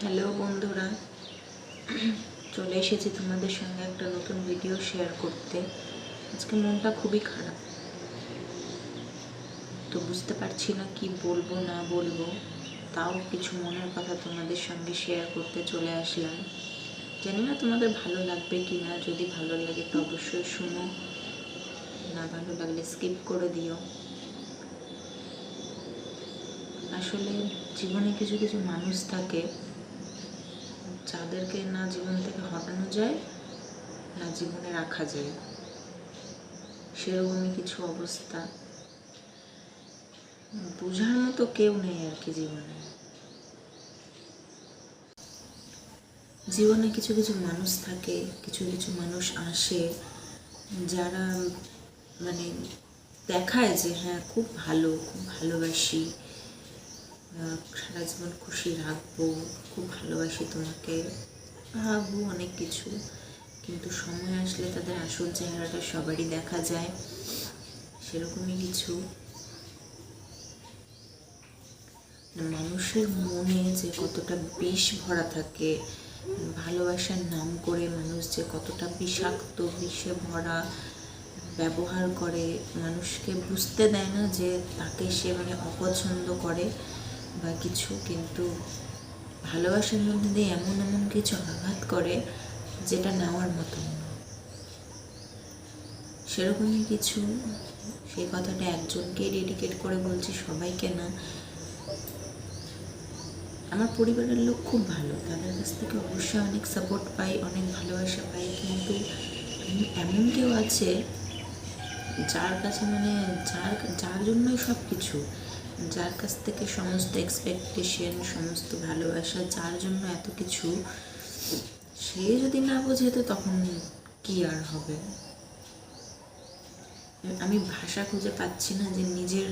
Hello বন্ধুরা, চলে এসেছি তোমাদের সঙ্গে একটা নতুন ভিডিও শেয়ার করতে। আজকে মনটা খুবই খারাপ, তো বুঝতে পারছি না কি বলবো না বলবো। তাও কিছু মনের কথা তোমাদের সঙ্গে শেয়ার করতে চলে আসলাম। জানি না তোমাদের ভালো লাগবে কি না। যদি ভালো লাগে তো অবশ্যই শুনো, না ভালো লাগলে স্কিপ করে দিও। আসলে জীবনে কিছু কিছু মানুষ থাকে যাদেরকে না জীবন থেকে হটানো যায় না জীবনে রাখা যায়, সেরকমই কিছু অবস্থা। বোঝার মতো কেউ নেই আর কি জীবনে। জীবনে কিছু কিছু মানুষ থাকে, কিছু কিছু মানুষ আসে যারা মানে দেখায় যে হ্যাঁ খুব ভালো, খুব ভালোবাসি, সারা জীবন খুশি রাখবো, খুব ভালোবাসি তোমাকে, ভাবো অনেক কিছু। কিন্তু সময় আসলে তাদের আসল চেহারাটা সবারই দেখা যায়। সেরকমই কিছু মানুষের মনে যে কতটা বিষ ভরা থাকে, ভালোবাসার নাম করে মানুষ যে কতটা বিষাক্ত বিষে ভরা ব্যবহার করে, মানুষকে বুঝতে দেয় না যে তাকে সে অপছন্দ করে বা কিছু, কিন্তু ভালোবাসার মধ্যে দিয়ে এমন এমন কিছু আঘাত করে যেটা নেওয়ার মতো না। সেরকমই কিছু। সেই কথাটা একজনকেই ডেডিকেট করে বলছি, সবাইকে না। আমার পরিবারের লোক খুব ভালো, তাদের কাছ থেকে অবশ্যই অনেক সাপোর্ট পাই, অনেক ভালোবাসা পাই, কিন্তু এমন কেউ আছে যার কাছে যার জন্যই সব কিছু, যার কাছ থেকে সমস্ত এক্সপেকটেশন, সমস্ত ভালোবাসা, যার জন্য এত কিছু, সে যদি না বোঝে তো তখন কি আর হবে। আমি ভাষা খুঁজে পাচ্ছি না যে নিজের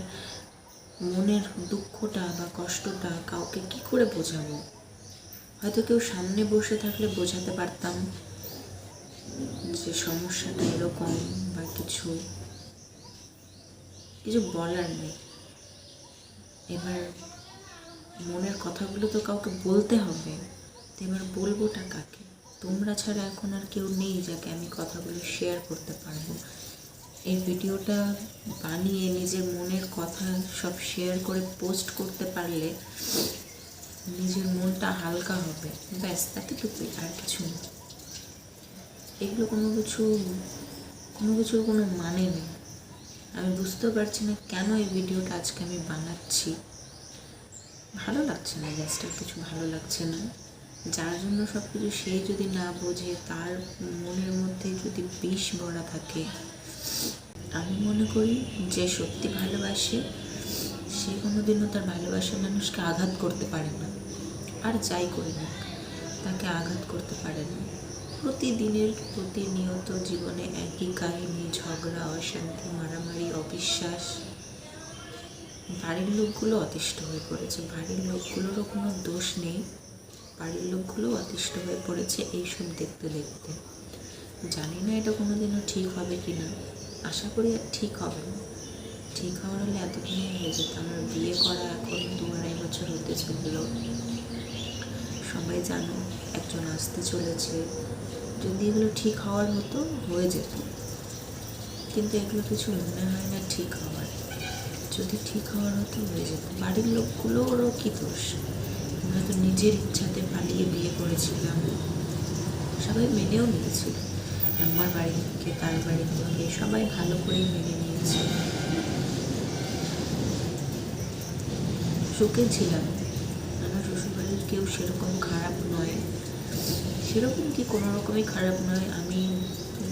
মনের দুঃখটা বা কষ্টটা কাউকে কি করে বোঝাবো। হয়তো কেউ সামনে বসে থাকলে বোঝাতে পারতাম যে সমস্যাটা এরকম বা কিছু বলার নেই। এবার মনের কথাগুলো তো কাউকে বলতে হবে, তো এবার বলবোটা কাকে? তোমরা ছাড়া এখন আর কেউ নেই যাকে আমি কথাগুলো শেয়ার করতে পারবো। এই ভিডিওটা বানিয়ে নিজের মনের কথা সব শেয়ার করে পোস্ট করতে পারলে নিজের মনটা হালকা হবে, ব্যাস এতটুকুই, আর কিছু না। এগুলো কোনো কিছুর কোনো মানে নেই। আমি বুঝতেও পারছি না কেন এই ভিডিওটা আজকে আমি বানাচ্ছি। ভালো লাগছে না, জাস্ট আর কিছু ভালো লাগছে না। যার জন্য সব কিছু সেই যদি না বোঝে, তার মনের মধ্যে যদি বিষ ভরা থাকে, আমি মনে করি যে সত্যি ভালোবাসে সে কোনোদিনও তার ভালোবাসার মানুষকে আঘাত করতে পারে না। আর যাই করি না, তাকে আঘাত করতে পারে না। প্রতিনিয়ত জীবনে একই কাহিনী, ঝগড়া, অশান্তি, মারামারি, অবিশ্বাস। বাড়ির লোকগুলো অতিষ্ঠ হয়ে পড়েছে, বাড়ির লোকগুলোরও কোনো দোষ নেই, বাড়ির লোকগুলো অতিষ্ঠ হয়ে পড়েছে এইসব দেখতে দেখতে। জানি না এটা কোনোদিনও ঠিক হবে কি না, আশা করি আর ঠিক হবে না। ঠিক হওয়ার হলে এতদিনে হয়ে যেত। আমার বিয়ে করা এখন 2-2.5 বছর হতে চললো। সবাই জানো একজন আসতে চলেছে। যদি এগুলো ঠিক হওয়ার হতো হয়ে যেত, কিন্তু এগুলো কিছু মনে হয় না ঠিক হওয়ার। যদি ঠিক হওয়ার হতো হয়ে যেত। বাড়ির লোকগুলোরও কী দোষ? আমরা তো নিজের ইচ্ছাতে পালিয়ে বিয়ে করেছিলাম, সবাই মেনেও নিয়েছিল। আমার বাড়ি থেকে, তার বাড়ি থেকে সবাই ভালো করেই মেনে নিয়েছে। সুখে ছিলাম। আমার শ্বশুরবাড়ির কেউ সেরকম খারাপ নয়, সেরকম কি কোনো রকমই খারাপ নয়। আমি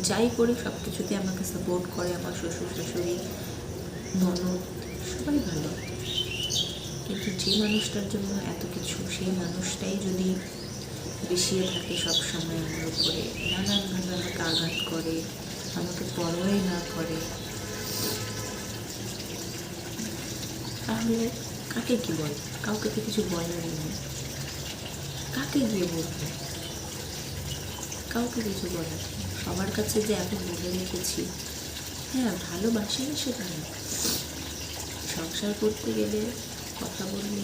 যাই করি সব কিছুতে আমাকে সাপোর্ট করে। আমার শ্বশুর শাশুড়ি, ননদ সবাই ভালো। কিন্তু যে মানুষটার জন্য এত কিছু, সেই মানুষটাই যদি বিষিয়ে থাকে সবসময় আমার উপরে, নানানভাবে আমাকে আঘাত করে, আমাকে পরোয়াই না করে, তাহলে কাকে কি বল? কাউকে তো কিছু বলারই নেই। কাকে গিয়ে বলবো? কাউকে কিছু বলার নেই। সবার কাছে যে এত বলে রেখেছি, হ্যাঁ ভালোবাসি না সেটা না। সংসার করতে গেলে, কথা বললে,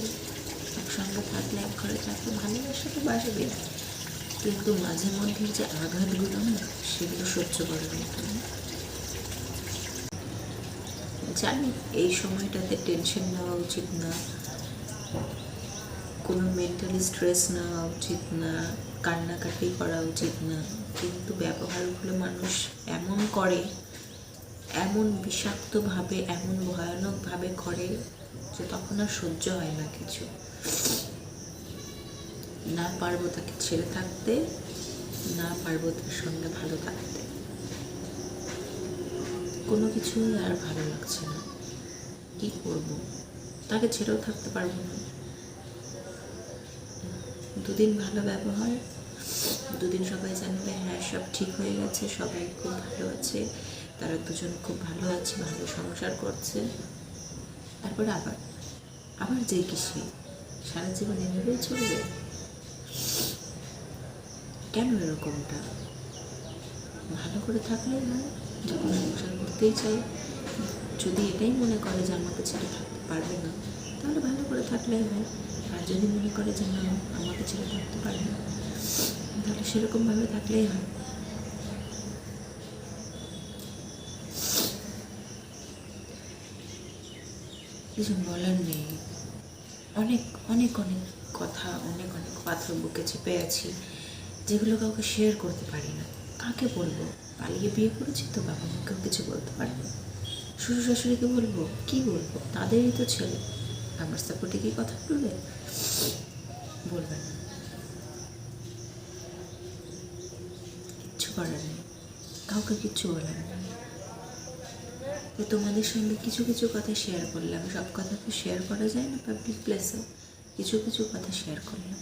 একসঙ্গে থাকলে, এক ঘরে থাকলে ভালোবাসা তো ভালোবাসবে, কিন্তু মাঝে মধ্যে যে আঘাতগুলো না, সেগুলো সহ্য করার মতো না। জানি এই সময়টাতে টেনশন নেওয়া উচিত না, কোনো মেন্টালি স্ট্রেস নেওয়া উচিত না, কান্নাকাটি করা উচিত না, কিন্তু ব্যবহারগুলো মানুষ এমন করে, এমন বিষাক্তভাবে, এমন ভয়ানকভাবে করে যে তখন আর সহ্য হয় না কিছু। না পারবো তাকে ছেড়ে থাকতে, না পারবো তার সঙ্গে ভালো থাকতে, কোনো কিছুই আর ভালো লাগছে না। কি করব, তাকে ছেড়েও থাকতে পারবো না। দুদিন ভালো ব্যবহার, দুদিন সবাই জানবে হ্যাঁ সব ঠিক হয়ে গেছে, সবাই খুব ভালো আছে, তারা দুজন খুব ভালো আছে, ভালো সংসার করছে। তারপর আবার আবার যে কিসে সারা জীবন এভাবেই চলবে? কেন এরকমটা? ভালো করে থাকলেই হয়। যখন সংসার করতেই চাই, যদি এটাই মনে করে যে আমাকে ছেড়ে থাকতে পারবে না, তাহলে ভালো করে থাকলেই হয়। আর যদি মনে করে যে না আমাকে ছেড়ে থাকতে পারবে না, তাহলে সেরকমভাবে থাকলেই হয়। কিছু বলার নেই। অনেক অনেক অনেক কথা, অনেক অনেক পাথর বুকে চেপে আছি, যেগুলো কাউকে শেয়ার করতে পারি না। কাকে বলবো? পালিয়ে বিয়ে করেছি তো, বাবা মাকেও কিছু বলতে পারবো না, শ্বশুর শাশুড়িকে বলবো, কি বলবো? তাদেরই তো ছেলে, আমার সাপোর্টে কি কথা বলবে? বলবে না। কিচ্ছু করার নেই, কাউকে কিচ্ছু বলার নেই। তো তোমাদের সঙ্গে কিছু কিছু কথা শেয়ার করলাম, সব কথা তো শেয়ার করা যায় না পাবলিক প্লেসে, কিছু কিছু কথা শেয়ার করলাম।